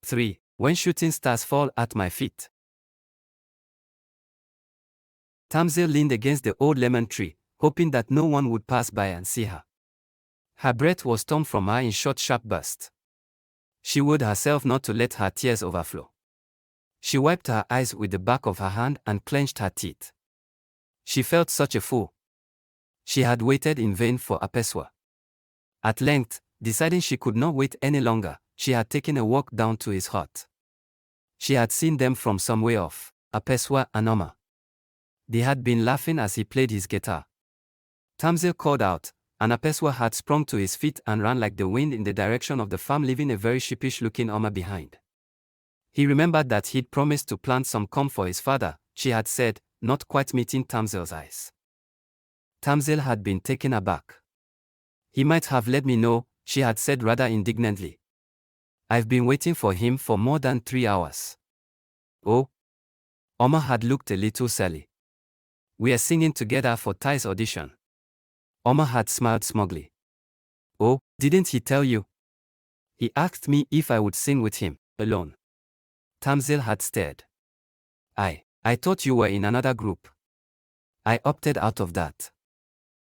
3. When shooting stars fall at my feet. Tasmil leaned against the old lemon tree, hoping that no one would pass by and see her. Her breath was torn from her in short, sharp bursts. She willed herself not to let her tears overflow. She wiped her eyes with the back of her hand and clenched her teeth. She felt such a fool. She had waited in vain for Apeswa. At length, deciding she could not wait any longer, she had taken a walk down to his hut. She had seen them from some way off, Apeswa and Oma. They had been laughing as he played his guitar. Tasmil called out, and Apeswa had sprung to his feet and ran like the wind in the direction of the farm, leaving a very sheepish-looking Oma behind. He remembered that he'd promised to plant some corn for his father, she had said, not quite meeting Tasmil's eyes. Tasmil had been taken aback. He might have let me know, she had said rather indignantly. I've been waiting for him for more than 3 hours. Oh? Oma had looked a little silly. We are singing together for Ty's audition. Oma had smiled smugly. Oh, didn't he tell you? He asked me if I would sing with him, alone. Tasmil had stared. I thought you were in another group. I opted out of that.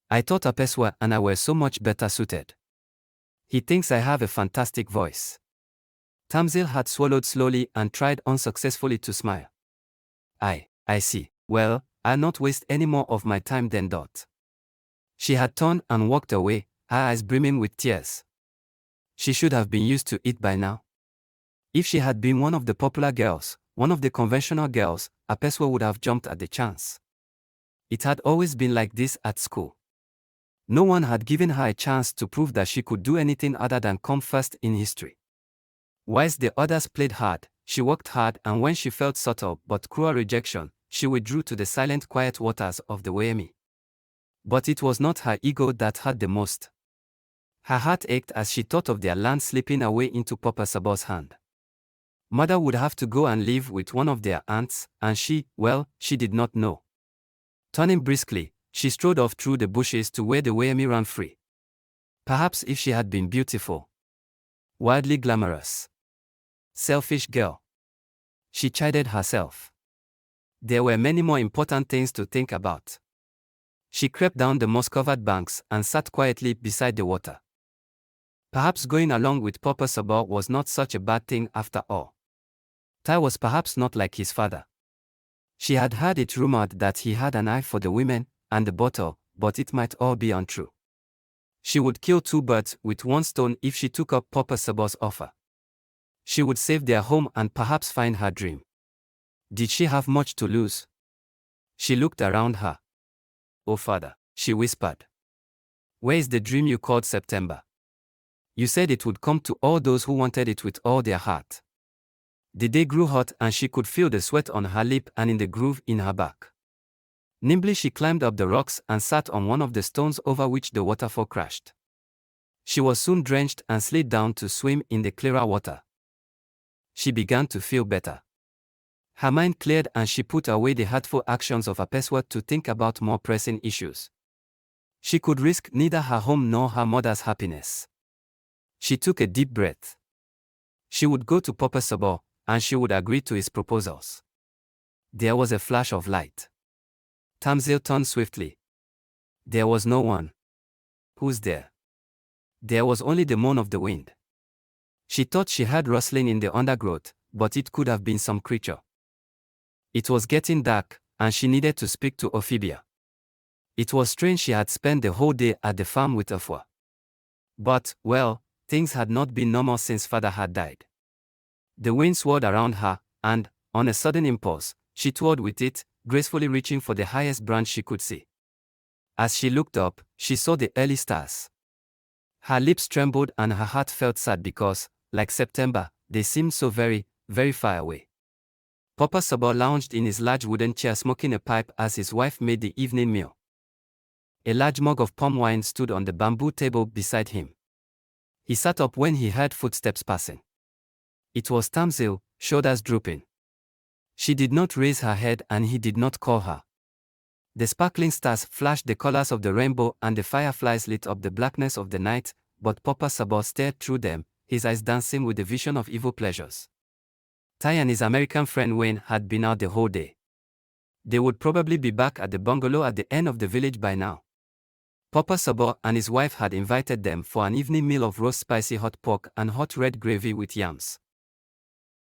I thought Apeswa and I were so much better suited. He thinks I have a fantastic voice. Tasmil had swallowed slowly and tried unsuccessfully to smile. I see. Well, I'll not waste any more of my time then. She had turned and walked away, her eyes brimming with tears. She should have been used to it by now. If she had been one of the popular girls, one of the conventional girls, Apeswa would have jumped at the chance. It had always been like this at school. No one had given her a chance to prove that she could do anything other than come first in history. Whilst the others played hard, she worked hard, and when she felt subtle but cruel rejection, she withdrew to the silent, quiet waters of the Waimi. But it was not her ego that hurt the most. Her heart ached as she thought of their land slipping away into Papa Sabor's hand. Mother would have to go and live with one of their aunts, and she did not know. Turning briskly, she strode off through the bushes to where the Waimi ran free. Perhaps if she had been beautiful, wildly glamorous. Selfish girl. She chided herself. There were many more important things to think about. She crept down the moss-covered banks and sat quietly beside the water. Perhaps going along with Papa Sabor was not such a bad thing after all. Ty was perhaps not like his father. She had heard it rumored that he had an eye for the women and the bottle, but it might all be untrue. She would kill 2 birds with 1 stone if she took up Papa Sabor's offer. She would save their home and perhaps find her dream. Did she have much to lose? She looked around her. Oh father, she whispered. Where is the dream you called September? You said it would come to all those who wanted it with all their heart. The day grew hot and she could feel the sweat on her lip and in the groove in her back. Nimbly she climbed up the rocks and sat on one of the stones over which the waterfall crashed. She was soon drenched and slid down to swim in the clearer water. She began to feel better. Her mind cleared and she put away the hurtful actions of Apeswa to think about more pressing issues. She could risk neither her home nor her mother's happiness. She took a deep breath. She would go to Papa Sabor, and she would agree to his proposals. There was a flash of light. Tasmil turned swiftly. There was no one. Who's there? There was only the moan of the wind. She thought she heard rustling in the undergrowth, but it could have been some creature. It was getting dark, and she needed to speak to Ophibia. It was strange she had spent the whole day at the farm with Afua. But, things had not been normal since father had died. The wind swirled around her, and, on a sudden impulse, she twirled with it, gracefully reaching for the highest branch she could see. As she looked up, she saw the early stars. Her lips trembled and her heart felt sad because, like September, they seemed so very, very far away. Papa Sabor lounged in his large wooden chair smoking a pipe as his wife made the evening meal. A large mug of palm wine stood on the bamboo table beside him. He sat up when he heard footsteps passing. It was Tasmil, shoulders drooping. She did not raise her head and he did not call her. The sparkling stars flashed the colors of the rainbow and the fireflies lit up the blackness of the night, but Papa Sabor stared through them, his eyes dancing with the vision of evil pleasures. Tai and his American friend Wayne had been out the whole day. They would probably be back at the bungalow at the end of the village by now. Papa Sabor and his wife had invited them for an evening meal of roast spicy hot pork and hot red gravy with yams.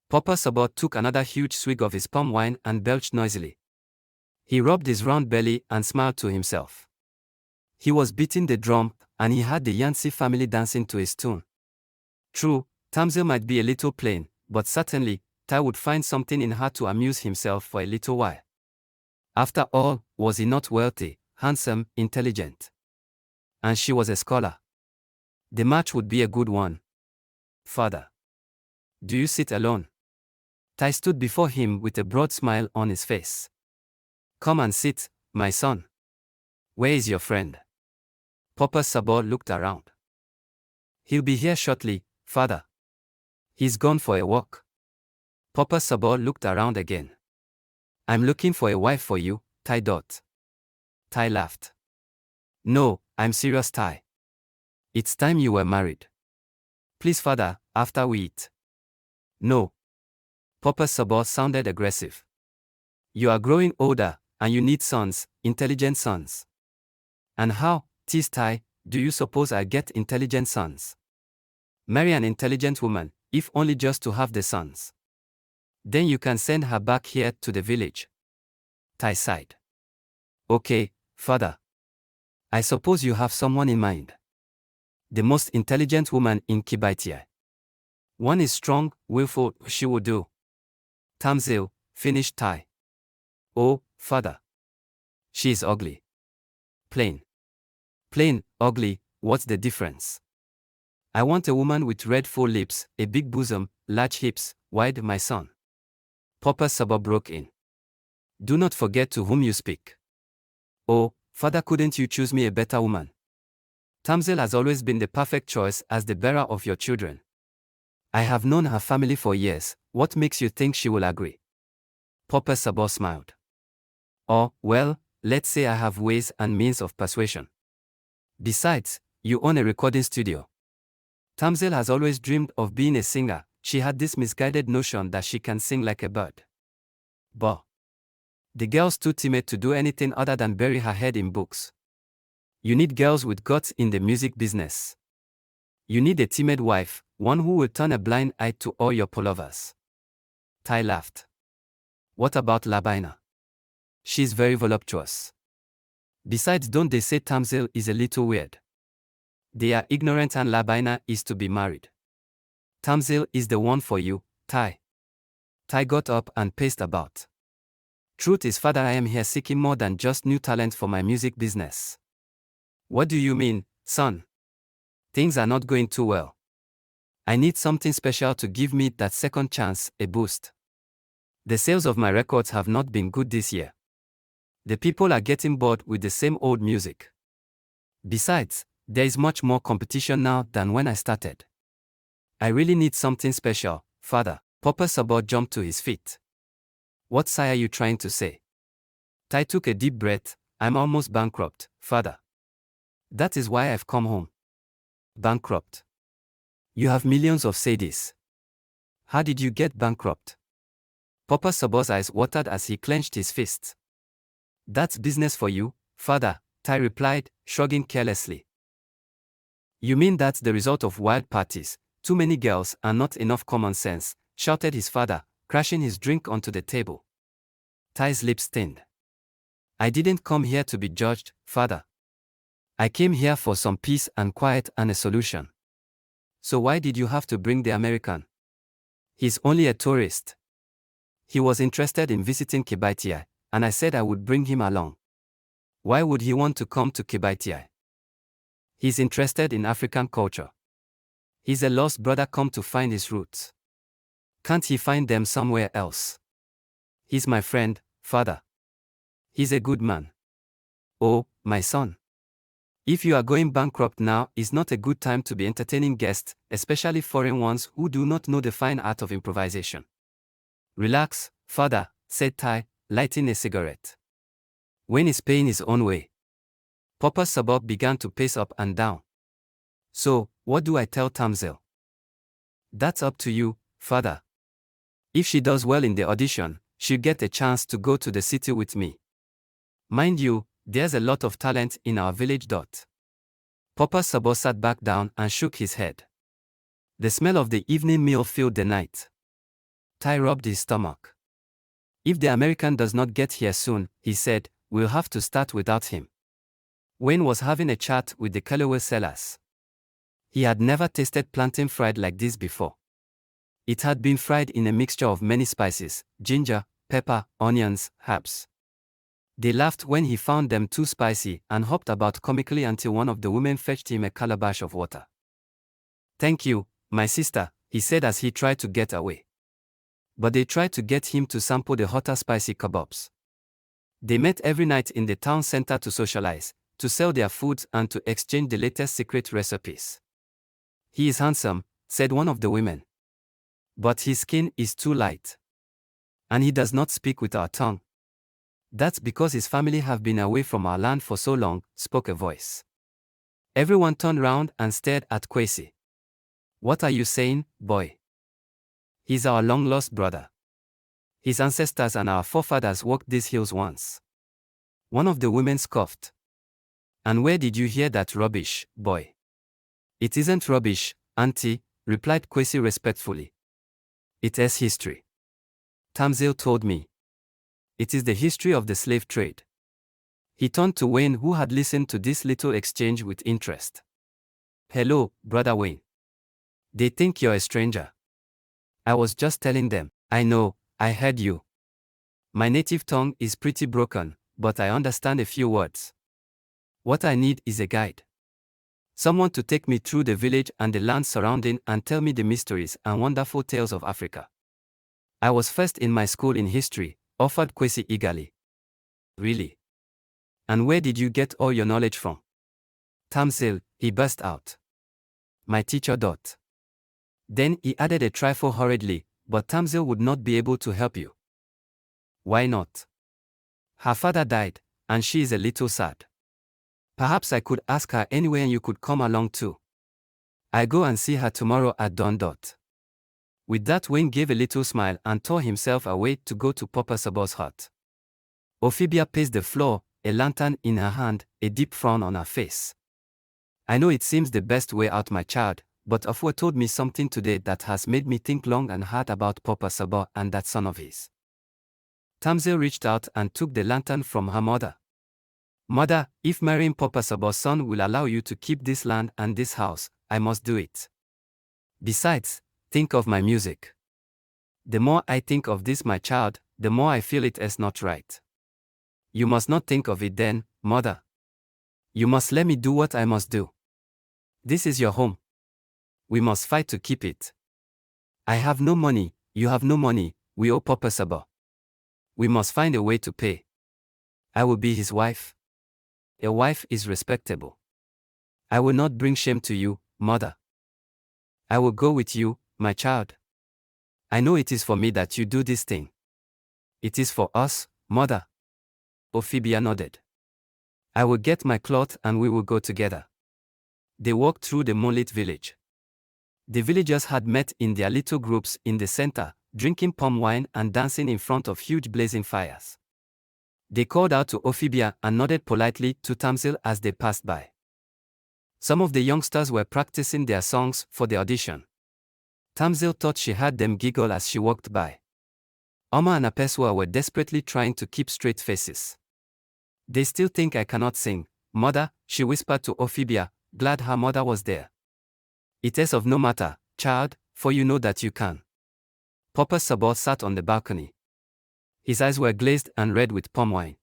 Papa Sabor took another huge swig of his palm wine and belched noisily. He rubbed his round belly and smiled to himself. He was beating the drum, and he had the Yancey family dancing to his tune. True, Tasmil might be a little plain, but certainly, Tai would find something in her to amuse himself for a little while. After all, was he not wealthy, handsome, intelligent? And she was a scholar. The match would be a good one. Father. Do you sit alone? Tai stood before him with a broad smile on his face. Come and sit, my son. Where is your friend? Papa Sabor looked around. He'll be here shortly, father. He's gone for a walk. Papa Sabor looked around again. I'm looking for a wife for you, Tai. Tai laughed. No, I'm serious, Tai. It's time you were married. Please, father, after we eat. No. Papa Sabor sounded aggressive. You are growing older, and you need sons, intelligent sons. And how, teased Tai, do you suppose I get intelligent sons? Marry an intelligent woman, if only just to have the sons. Then you can send her back here to the village. Tai sighed. Okay, father. I suppose you have someone in mind. The most intelligent woman in Kibaitia. One is strong, willful, she will do. Tasmil, finished Tai. Oh, father. She is ugly. Plain. Plain, ugly, what's the difference? I want a woman with red full lips, a big bosom, large hips, wide, my son. Papa Sabor broke in. Do not forget to whom you speak. Oh, father, couldn't you choose me a better woman? Tasmil has always been the perfect choice as the bearer of your children. I have known her family for years, what makes you think she will agree? Papa Sabor smiled. Oh, well, let's say I have ways and means of persuasion. Besides, you own a recording studio. Tasmil has always dreamed of being a singer. She had this misguided notion that she can sing like a bird. But the girl's too timid to do anything other than bury her head in books. You need girls with guts in the music business. You need a timid wife, one who will turn a blind eye to all your pullovers. Tai laughed. What about Labaina? She's very voluptuous. Besides, don't they say Tasmil is a little weird? They are ignorant and Labaina is to be married. Tasmil is the one for you, Tai. Tai got up and paced about. Truth is, father, I am here seeking more than just new talent for my music business. What do you mean, son? Things are not going too well. I need something special to give me that second chance, a boost. The sales of my records have not been good this year. The people are getting bored with the same old music. Besides, there is much more competition now than when I started. I really need something special, father. Papa Sabor jumped to his feet. What sigh are you trying to say? Tai took a deep breath. I'm almost bankrupt, father. That is why I've come home. Bankrupt? You have millions of cedis. How did you get bankrupt? Papa Sabor's eyes watered as he clenched his fists. That's business for you, father, Tai replied, shrugging carelessly. You mean that's the result of wild parties, too many girls and not enough common sense, shouted his father, crashing his drink onto the table. Tai's lips thinned. I didn't come here to be judged, father. I came here for some peace and quiet and a solution. So why did you have to bring the American? He's only a tourist. He was interested in visiting Kibaitia, and I said I would bring him along. Why would he want to come to Kibaitia? He's interested in African culture. He's a lost brother come to find his roots. Can't he find them somewhere else? He's my friend, father. He's a good man. Oh, my son. If you are going bankrupt now, is not a good time to be entertaining guests, especially foreign ones who do not know the fine art of improvisation. Relax, father, said Tai, lighting a cigarette. Wayne is paying his own way. Papa Sabor began to pace up and down. So, what do I tell Tasmil? That's up to you, father. If she does well in the audition, she'll get a chance to go to the city with me. Mind you, there's a lot of talent in our village. Papa Sabo sat back down and shook his head. The smell of the evening meal filled the night. Tai rubbed his stomach. If the American does not get here soon, he said, we'll have to start without him. Wayne was having a chat with the Callaway sellers. He had never tasted plantain fried like this before. It had been fried in a mixture of many spices, ginger, pepper, onions, herbs. They laughed when he found them too spicy and hopped about comically until one of the women fetched him a calabash of water. Thank you, my sister, he said as he tried to get away. But they tried to get him to sample the hotter spicy kebabs. They met every night in the town center to socialize, to sell their foods and to exchange the latest secret recipes. He is handsome, said one of the women. But his skin is too light. And he does not speak with our tongue. That's because his family have been away from our land for so long, spoke a voice. Everyone turned round and stared at Kwesi. What are you saying, boy? He's our long-lost brother. His ancestors and our forefathers walked these hills once. One of the women scoffed. And where did you hear that rubbish, boy? It isn't rubbish, auntie, replied Kwesi respectfully. It is history. Tasmil told me. It is the history of the slave trade. He turned to Wayne, who had listened to this little exchange with interest. Hello, brother Wayne. They think you're a stranger. I was just telling them. I know, I heard you. My native tongue is pretty broken, but I understand a few words. What I need is a guide. Someone to take me through the village and the land surrounding and tell me the mysteries and wonderful tales of Africa. I was first in my school in history, offered Kwesi eagerly. Really? And where did you get all your knowledge from? Tasmil, he burst out. My teacher. Then he added a trifle hurriedly, but Tasmil would not be able to help you. Why not? Her father died, and she is a little sad. Perhaps I could ask her anyway and you could come along too. I go and see her tomorrow at dawn. With that, Wayne gave a little smile and tore himself away to go to Papa Sabo's hut. Ophibia paced the floor, a lantern in her hand, a deep frown on her face. I know it seems the best way out, my child, but Afua told me something today that has made me think long and hard about Papa Sabo and that son of his. Tasmil reached out and took the lantern from her mother. Mother, if marrying Papa Sabo's son will allow you to keep this land and this house, I must do it. Besides, think of my music. The more I think of this, my child, the more I feel it is not right. You must not think of it then, mother. You must let me do what I must do. This is your home. We must fight to keep it. I have no money, you have no money, we owe Papa Sabo. We must find a way to pay. I will be his wife. A wife is respectable. I will not bring shame to you, mother. I will go with you, my child. I know it is for me that you do this thing. It is for us, mother. Ophibia nodded. I will get my cloth and we will go together. They walked through the moonlit village. The villagers had met in their little groups in the center, drinking palm wine and dancing in front of huge blazing fires. They called out to Ophibia and nodded politely to Tasmil as they passed by. Some of the youngsters were practicing their songs for the audition. Tasmil thought she heard them giggle as she walked by. Oma and Apeswa were desperately trying to keep straight faces. They still think I cannot sing, mother, she whispered to Ophibia, glad her mother was there. It is of no matter, child, for you know that you can. Papa Sabo sat on the balcony. His eyes were glazed and red with palm wine.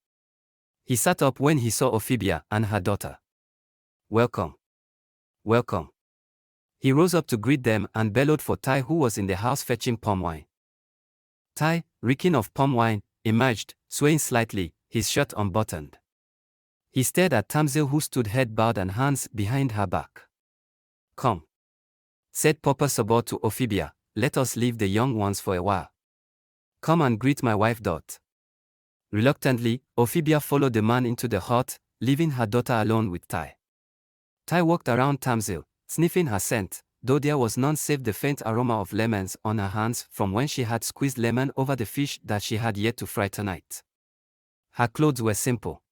He sat up when he saw Ophibia and her daughter. Welcome. Welcome. He rose up to greet them and bellowed for Tai, who was in the house fetching palm wine. Tai, reeking of palm wine, emerged, swaying slightly, his shirt unbuttoned. He stared at Tasmil, who stood head bowed and hands behind her back. Come, said Papa Sabo to Ophibia, let us leave the young ones for a while. Come and greet my wife. Reluctantly, Ophibia followed the man into the hut, leaving her daughter alone with Tai. Tai walked around Tasmil, sniffing her scent, though there was none save the faint aroma of lemons on her hands from when she had squeezed lemon over the fish that she had yet to fry tonight. Her clothes were simple.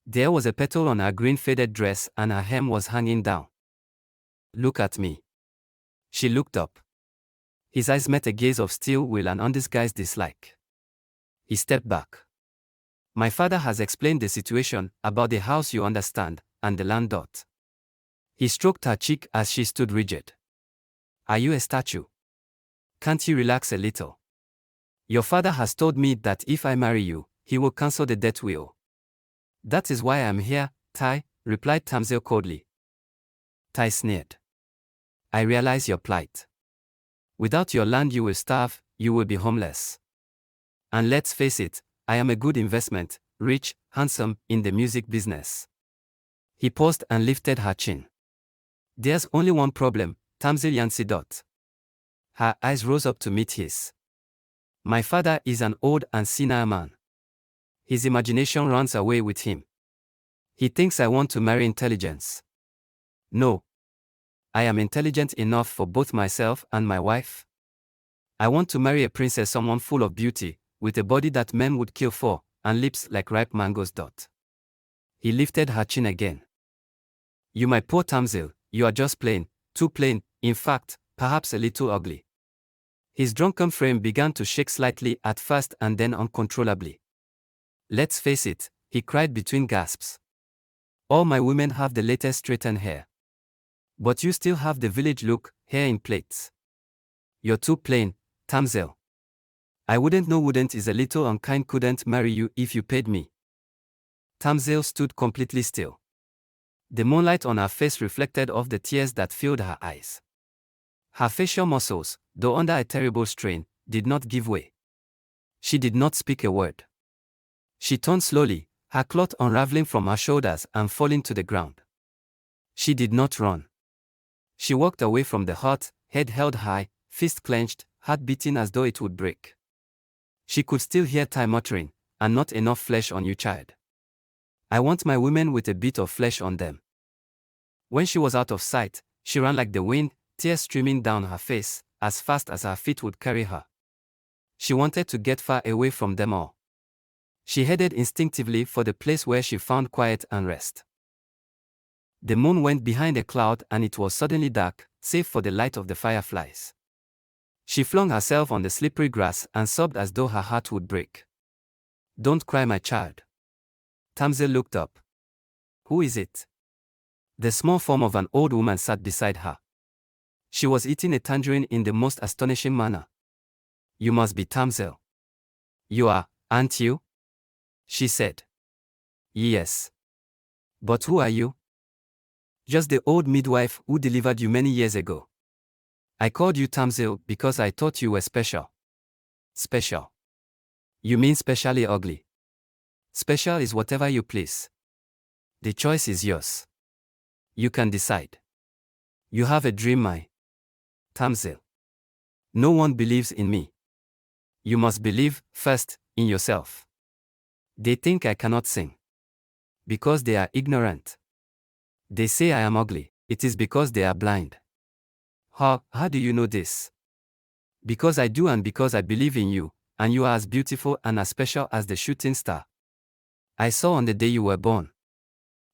There was a petal on her green faded dress and her hem was hanging down. "Look at me." She looked up. His eyes met a gaze of steel will and undisguised dislike. He stepped back. "My father has explained the situation, about the house you understand, and the land dot." He stroked her cheek as she stood rigid. "Are you a statue? Can't you relax a little? Your father has told me that if I marry you, he will cancel the debt we owe." "That is why I am here, Tai," replied Tasmil coldly. Tai sneered. "I realize your plight. Without your land you will starve, you will be homeless. And let's face it, I am a good investment, rich, handsome, in the music business." He paused and lifted her chin. "There's only one problem, Tasmil Yancy dot." Her eyes rose up to meet his. "My father is an old and senile man. His imagination runs away with him. He thinks I want to marry intelligence. No. I am intelligent enough for both myself and my wife. I want to marry a princess, someone full of beauty, with a body that men would kill for, and lips like ripe mangoes dot." He lifted her chin again. "You my poor Tasmil, you are just plain, too plain, in fact, perhaps a little ugly." His drunken frame began to shake slightly at first and then uncontrollably. "Let's face it," he cried between gasps. "All my women have the latest straightened hair. But you still have the village look, hair in plaits. You're too plain, Tasmil. I wouldn't is a little unkind, couldn't marry you if you paid me." Tasmil stood completely still. The moonlight on her face reflected off the tears that filled her eyes. Her facial muscles, though under a terrible strain, did not give way. She did not speak a word. She turned slowly, her cloth unraveling from her shoulders and falling to the ground. She did not run. She walked away from the hut, head held high, fist clenched, heart beating as though it would break. She could still hear Tai muttering, "And not enough flesh on you, child. I want my women with a bit of flesh on them." When she was out of sight, she ran like the wind, tears streaming down her face, as fast as her feet would carry her. She wanted to get far away from them all. She headed instinctively for the place where she found quiet and rest. The moon went behind a cloud and it was suddenly dark, save for the light of the fireflies. She flung herself on the slippery grass and sobbed as though her heart would break. "Don't cry, my child." Tasmil looked up. "Who is it?" The small form of an old woman sat beside her. She was eating a tangerine in the most astonishing manner. "You must be Tasmil. You are, aren't you?" she said. "Yes. But who are you?" "Just the old midwife who delivered you many years ago. I called you Tasmil because I thought you were special." "Special? You mean specially ugly?" "Special is whatever you please. The choice is yours. You can decide. You have a dream, my Tasmil. No one believes in me. You must believe, first, in yourself. They think I cannot sing. Because they are ignorant. They say I am ugly, it is because they are blind." How do you know this?" "Because I do, and because I believe in you, and you are as beautiful and as special as the shooting star I saw on the day you were born."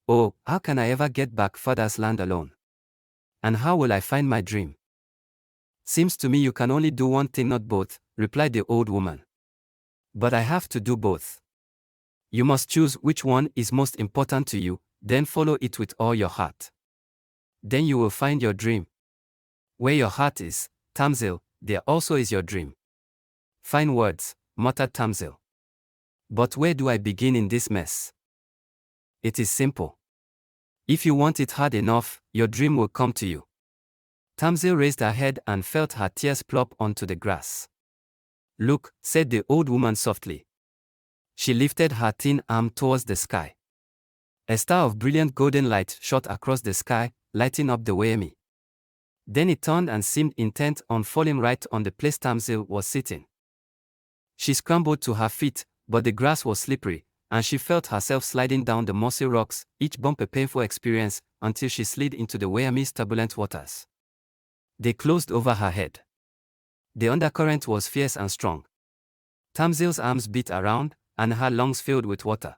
"Oh, how can I ever get back father's land alone? And how will I find my dream?" "Seems to me you can only do one thing, not both," replied the old woman. "But I have to do both. You must choose which one is most important to you, then follow it with all your heart. Then you will find your dream. Where your heart is, Tasmil, there also is your dream." "Fine words," muttered Tasmil. "But where do I begin in this mess?" "It is simple. If you want it hard enough, your dream will come to you." Tasmil raised her head and felt her tears plop onto the grass. "Look," said the old woman softly. She lifted her thin arm towards the sky. A star of brilliant golden light shot across the sky, lighting up the Waimi. Then it turned and seemed intent on falling right on the place Tasmil was sitting. She scrambled to her feet, but the grass was slippery, and she felt herself sliding down the mossy rocks, each bump a painful experience, until she slid into the Waimi's turbulent waters. They closed over her head. The undercurrent was fierce and strong. Tamzil's arms beat around, and her lungs filled with water.